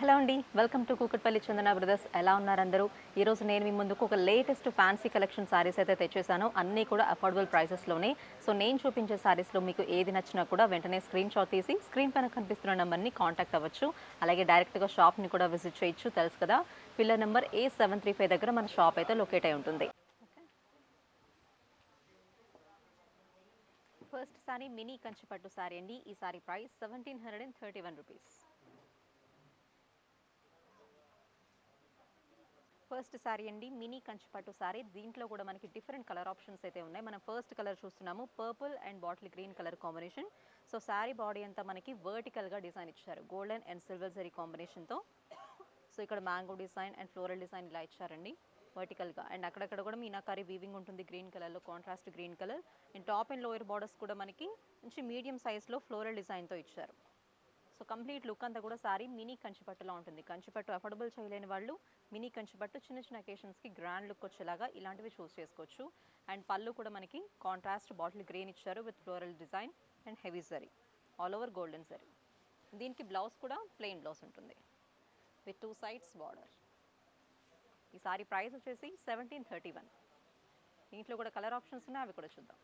Hello అండి, welcome to Kukatpally Chandana brothers. ఎలా ఉన్నారు అందరూ? ఈరోజు నేను మీ ముందుకు ఒక లేటెస్ట్ ఫ్యాన్సీ కలెక్షన్ సారీస్ అయితే తెచ్చేసాను. అన్నీ కూడా అఫోర్డబుల్ ప్రైసెస్లోనే. సో నేను చూపించే సారీస్లో మీకు ఏది నచ్చినా కూడా వెంటనే స్క్రీన్ షాట్ తీసి స్క్రీన్ పైన కనిపిస్తున్న నెంబర్ని కాంటాక్ట్ అవ్వచ్చు. అలాగే డైరెక్ట్గా షాప్ని కూడా విజిట్ చేయొచ్చు. తెలుసు కదా, పిల్లర్ నెంబర్ A735 దగ్గర మన షాప్ అయితే లొకేట్ అయి ఉంటుంది. ఫస్ట్ సారీ మినీ కంచిపట్టు సారీ అండి. ఈ sari price 1731 rupees. First sorry అండి, మినీ కంచిపట్టు సారీ. దీంట్లో కూడా మనకి డిఫరెంట్ కలర్ ఆప్షన్స్ అయితే ఉన్నాయి. మనం ఫస్ట్ కలర్ చూస్తున్నాము, purple and bottle green colour combination. So sorry body అంతా మనకి వర్టికల్గా డిజైన్ ఇచ్చారు, గోల్డెన్ అండ్ సిల్వర్ జరీ కాంబినేషన్తో. సో ఇక్కడ mango design and floral design ఇలా ఇచ్చారండి వర్టికల్గా. అండ్ అక్కడక్కడ కూడా మీనాకారి వీవింగ్ ఉంటుంది గ్రీన్ కలర్లో, contrast green colour. And top and lower borders కూడా మనకి మంచి మీడియం సైజ్లో ఫ్లోరల్ డిజైన్తో ఇచ్చారు. సో కంప్లీట్ లుక్ అంతా కూడా సారీ మినీ కంచిపట్టులా ఉంటుంది. కంచిపట్టు అఫోర్డబుల్ చేయలేని వాళ్ళు మినీ కంచిపట్టు చిన్న చిన్న అకేషన్స్కి గ్రాండ్ లుక్ వచ్చేలాగా ఇలాంటివి చూస్ చేసుకోవచ్చు. అండ్ పళ్ళు కూడా మనకి కాంట్రాస్ట్ బాటిల్ గ్రీన్ ఇచ్చారు with floral design and heavy zari, all over golden zari. దీనికి బ్లౌజ్ కూడా ప్లెయిన్ బ్లౌజ్ ఉంటుంది విత్ 2 సైడ్స్ బార్డర్. ఈ సారీ ప్రైస్ వచ్చేసి 1731. దీంట్లో కూడా కలర్ ఆప్షన్స్ ఉన్నాయి, అవి కూడా చూద్దాం.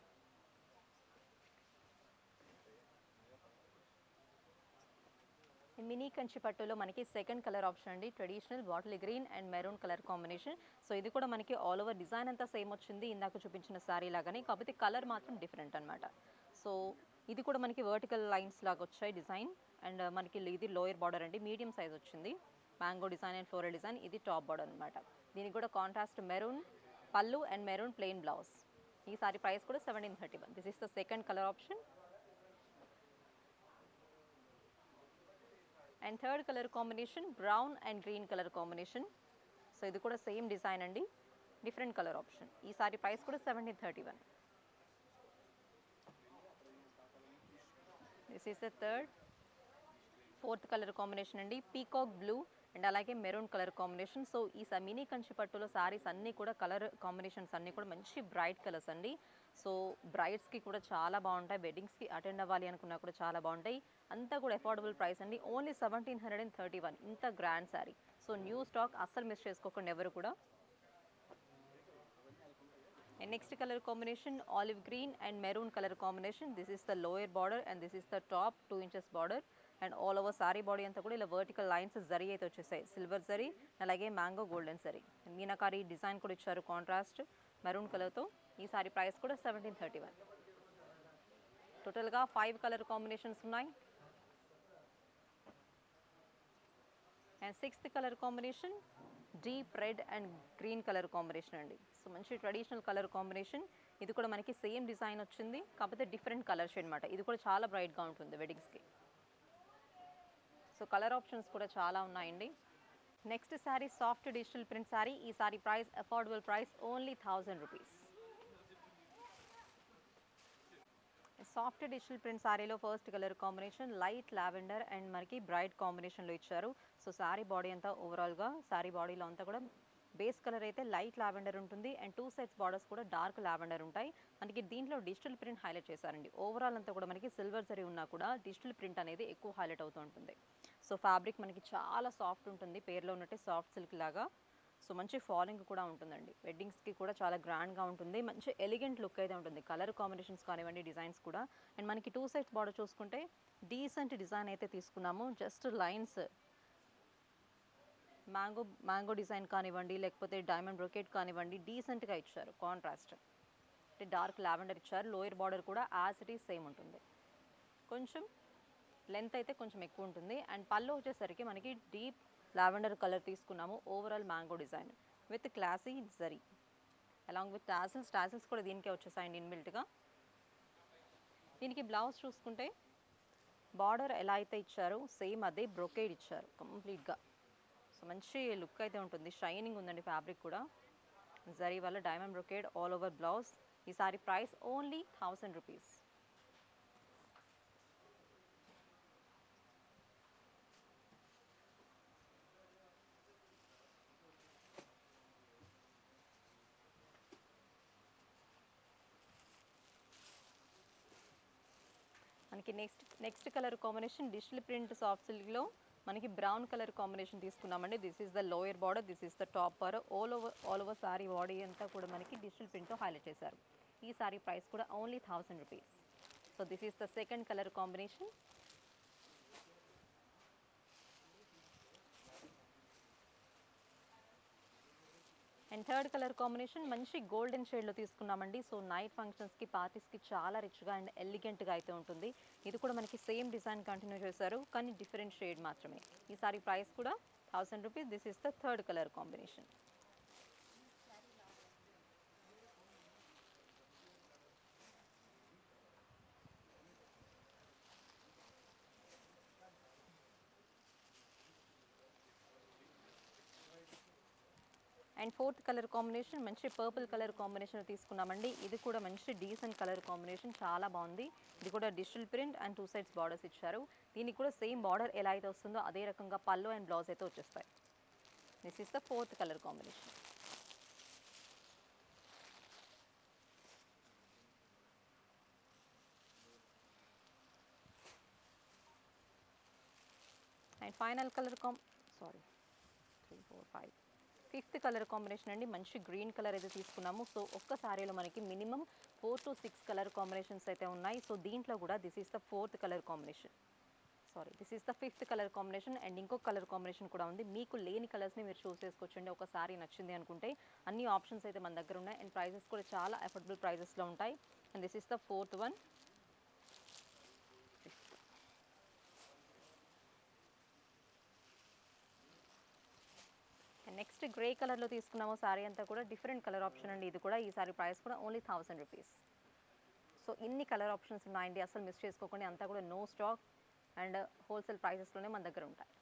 మినీ కంచిపట్టులో మనకి సెకండ్ కలర్ ఆప్షన్ అండి, traditional bottle green and maroon colour combination. So ఇది కూడా మనకి ఆల్ ఓవర్ డిజైన్ అంతా సేమ్ వచ్చింది ఇందాక చూపించిన సారీ లాగానే, కాకపోతే కలర్ మాత్రం డిఫరెంట్ అనమాట. సో ఇది కూడా మనకి వర్టికల్ లైన్స్ లాగా వచ్చాయి డిజైన్. అండ్ మనకి ఇది లోయర్ బార్డర్ అండి, మీడియం సైజ్ వచ్చింది. Mango design and floral design, ఇది టాప్ బార్డర్ అనమాట. దీనికి కూడా కాంట్రాస్ట్ మెరూన్ పళ్ళు అండ్ మెరూన్ ప్లెయిన్ బ్లౌజ్. ఈ సారీ ప్రైస్ కూడా 1731. This is the second colour option. And third colour combination brown and green colour combination. So ఇది కూడా సేమ్ డిజైన్ అండి, డిఫరెంట్ కలర్ ఆప్షన్. ఈ సారీ ప్రైస్ కూడా 1731. This is the fourth colour combination అండి, peacock blue and అలాగే maroon colour combination. So ఈ mini కంచిపట్టులో saris అన్నీ కూడా కలర్ కాంబినేషన్స్ అన్నీ కూడా మంచి బ్రైట్ కలర్స్ అండి. సో బ్రైడ్స్కి కూడా చాలా బాగుంటాయి, వెడ్డింగ్స్కి అటెండ్ అవ్వాలి అనుకున్నా కూడా చాలా బాగుంటాయి. అంతా కూడా అఫోర్డబుల్ ప్రైస్ అండి, ఓన్లీ 1731. ఇంత grand sorry. So new stock, అస్సలు మిస్ చేసుకోకుండా ఎవరు కూడా. And next color combination olive green and maroon color combination. This is the lower border and this is the top 2 inches border. And all over saree body anta kuda ila vertical lines zari aithe vachesai, silver zari alage mango golden zari. And meenakari design kuda icharu contrast maroon color tho. Ee saree price kuda 1731. Total ga 5 color combinations unnai. And sixth color combination deep red and green colour combination అండి. So మంచి traditional colour combination. ఇది కూడా మనకి same design వచ్చింది, కాకపోతే different colour shade అనమాట. ఇది కూడా చాలా బ్రైట్గా ఉంటుంది వెడ్డింగ్స్కి. సో కలర్ ఆప్షన్స్ కూడా చాలా ఉన్నాయండి. Next sari soft digital print sari. ఈ sari price affordable price only 1000 rupees. Soft digital print సారీలో first colour combination light lavender and మనకి బ్రైట్ కాంబినేషన్లో ఇచ్చారు. సో సారీ బాడీ అంతా ఓవరాల్గా సారీ బాడీలో అంతా కూడా బేస్ కలర్ అయితే లైట్ లావెండర్ ఉంటుంది అండ్ 2 సైడ్స్ బార్డర్స్ కూడా డార్క్ లావెండర్ ఉంటాయి. మనకి దీంట్లో డిజిటల్ ప్రింట్ హైలైట్ చేశారండి. ఓవరాల్ అంతా కూడా మనకి సిల్వర్ జరీ ఉన్నా కూడా డిజిటల్ ప్రింట్ అనేది ఎక్కువ హైలైట్ అవుతూ ఉంటుంది. సో ఫ్యాబ్రిక్ మనకి చాలా సాఫ్ట్ ఉంటుంది, పేరులో ఉన్నట్టే సాఫ్ట్ సిల్క్ లాగా. సో మంచి ఫాలింగ్ కూడా ఉంటుందండి, వెడ్డింగ్స్కి కూడా చాలా గ్రాండ్గా ఉంటుంది, మంచి ఎలిగెంట్ లుక్ అయితే ఉంటుంది. కలర్ కాంబినేషన్స్ కానివ్వండి, డిజైన్స్ కూడా. అండ్ మనకి 2 సైడ్స్ బార్డర్ చూసుకుంటే డీసెంట్ డిజైన్ అయితే తీసుకున్నాము. జస్ట్ లైన్స్ మ్యాంగో డిజైన్ కానివ్వండి, లేకపోతే డైమండ్ బ్రొకెట్ కానివ్వండి, డీసెంట్గా ఇచ్చారు. కాంట్రాస్ట్ అంటే డార్క్ లావెండర్ ఇచ్చారు. లోయర్ బార్డర్ కూడా యాజ్ ఇట్ ఈస్ సేమ్ ఉంటుంది, కొంచెం లెంత్ అయితే కొంచెం ఎక్కువ ఉంటుంది. అండ్ పళ్ళు వచ్చేసరికి మనకి డీప్ లావెండర్ కలర్ తీసుకున్నాము. Overall mango design with classy zari along with tassels కూడా దీనికే వచ్చేసాయండి ఇన్బిల్ట్గా. దీనికి బ్లౌజ్ చూసుకుంటే బార్డర్ ఎలా అయితే ఇచ్చారో సేమ్ అదే బ్రొకేడ్ ఇచ్చారు కంప్లీట్గా. సో మంచి లుక్ అయితే ఉంటుంది, షైనింగ్ ఉందండి ఫ్యాబ్రిక్ కూడా. జరీ వల్ల diamond brocade all over blouse. ఈ సారీ ప్రైస్ ఓన్లీ 1000 రూపీస్. మనకి next colour combination digital print soft సిల్క్లో మనకి బ్రౌన్ కలర్ కాంబినేషన్ తీసుకున్నామండి. This is the lower border, this is the top border. All over sari body అంతా కూడా మనకి డిజిటల్ ప్రింట్తో highlight చేశారు. ఈ సారీ ప్రైస్ కూడా only 1000 rupees. So this is the second colour combination. And third colour combination మంచి golden షేడ్లో తీసుకున్నామండి. సో నైట్ ఫంక్షన్స్కి, పార్టీస్కి చాలా రిచ్గా అండ్ ఎలిగెంట్గా అయితే ఉంటుంది. ఇది కూడా మనకి సేమ్ డిజైన్ కంటిన్యూ చేశారు, కానీ డిఫరెంట్ షేడ్ మాత్రమే. ఈ సారీ ప్రైస్ కూడా 1000 rupees. This is the third colour combination. And fourth colour combination మంచి పర్పుల్ కలర్ కాంబినేషన్ తీసుకున్నామండి. ఇది కూడా మంచి డీసెంట్ కలర్ కాంబినేషన్, చాలా బాగుంది. ఇది కూడా digital print and 2 sides borders ఇచ్చారు. దీనికి కూడా సేమ్ బార్డర్ ఎలా అయితే వస్తుందో అదే రకంగా పళ్ళు అండ్ బ్లౌజ్ అయితే వచ్చేస్తాయి. This is the fourth colour combination. And final colour 3, 4, 5 fifth colour combination అండి. మంచి గ్రీన్ కలర్ అయితే తీసుకున్నాము. సో ఒక్క సారీలో మనకి మినిమం 4 to 6 కలర్ కాంబినేషన్స్ అయితే ఉన్నాయి. సో దీంట్లో కూడా this is the fourth colour combination, this is the fifth colour combination. And ఇంకొక కలర్ కాంబినేషన్ కూడా ఉంది. మీకు లేని కలర్స్ని మీరు చూస్ చేసుకోవచ్చండి. ఒక సారీ నచ్చింది అనుకుంటే అన్ని ఆప్షన్స్ అయితే మన దగ్గర ఉన్నాయి. అండ్ ప్రైజెస్ కూడా చాలా అఫోర్డబుల్ ప్రైజెస్లో ఉంటాయి. And this is the fourth one. Next grey కలర్లో తీసుకున్నాము. సారీ అంతా కూడా డిఫరెంట్ కలర్ ఆప్షన్ అండి. ఇది కూడా ఈ సారీ ప్రైస్ కూడా ఓన్లీ 1000 రూపీస్. సో ఇన్ని కలర్ ఆప్షన్స్ ఉన్నాయండి, అసలు మిస్ చేసుకోకండి. అంతా కూడా నో స్టాక్ అండ్ హోల్సేల్ ప్రైసెస్లోనే మన దగ్గర ఉంటాయి.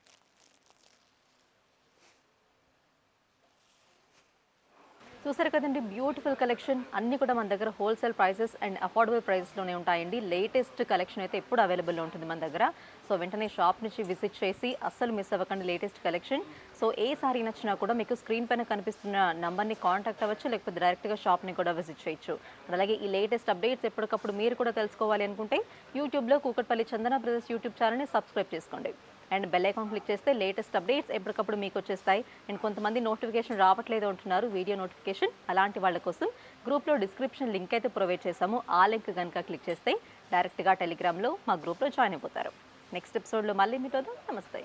చూసారు కదండి, బ్యూటిఫుల్ కలెక్షన్. అన్నీ కూడా మన దగ్గర హోల్సేల్ ప్రైసెస్ అండ్ అఫోర్డబుల్ ప్రైసెస్లోనే ఉంటాయండి. లేటెస్ట్ కలెక్షన్ అయితే ఎప్పుడు అవైలబుల్లో ఉంటుంది మన దగ్గర. సో వెంటనే షాప్ నుంచి విజిట్ చేసి అస్సలు మిస్ అవ్వకండి లేటెస్ట్ కలెక్షన్. సో ఏ సారీ నచ్చినా కూడా మీకు స్క్రీన్ పైన కనిపిస్తున్న నంబర్ని కాంటాక్ట్ అవ్వచ్చు, లేకపోతే డైరెక్ట్గా షాప్ని కూడా విజిట్ చేయొచ్చు. అలాగే ఈ లేటెస్ట్ అప్డేట్స్ ఎప్పటికప్పుడు మీరు కూడా తెలుసుకోవాలి అనుకుంటే యూట్యూబ్లో కూకట్పల్లి చందన బ్రదర్స్ యూట్యూబ్ ఛానల్ని సబ్స్క్రైబ్ చేసుకోండి. అండ్ బెల్ ఐకాన్ క్లిక్ చేస్తే లేటెస్ట్ అప్డేట్స్ ఎప్పటికప్పుడు మీకు వచ్చేస్తాయి. అండ్ కొంతమంది నోటిఫికేషన్ రావట్లేదు అంటున్నారు, వీడియో నోటిఫికేషన్. అలాంటి వాళ్ళ కోసం గ్రూప్లో డిస్క్రిప్షన్ లింక్ అయితే ప్రొవైడ్ చేశాము. ఆ లింక్ కనుక క్లిక్ చేస్తే డైరెక్ట్గా టెలిగ్రామ్లో మా గ్రూప్లో జాయిన్ అయిపోతారు. నెక్స్ట్ ఎపిసోడ్లో మళ్ళీ మీతో నమస్తే.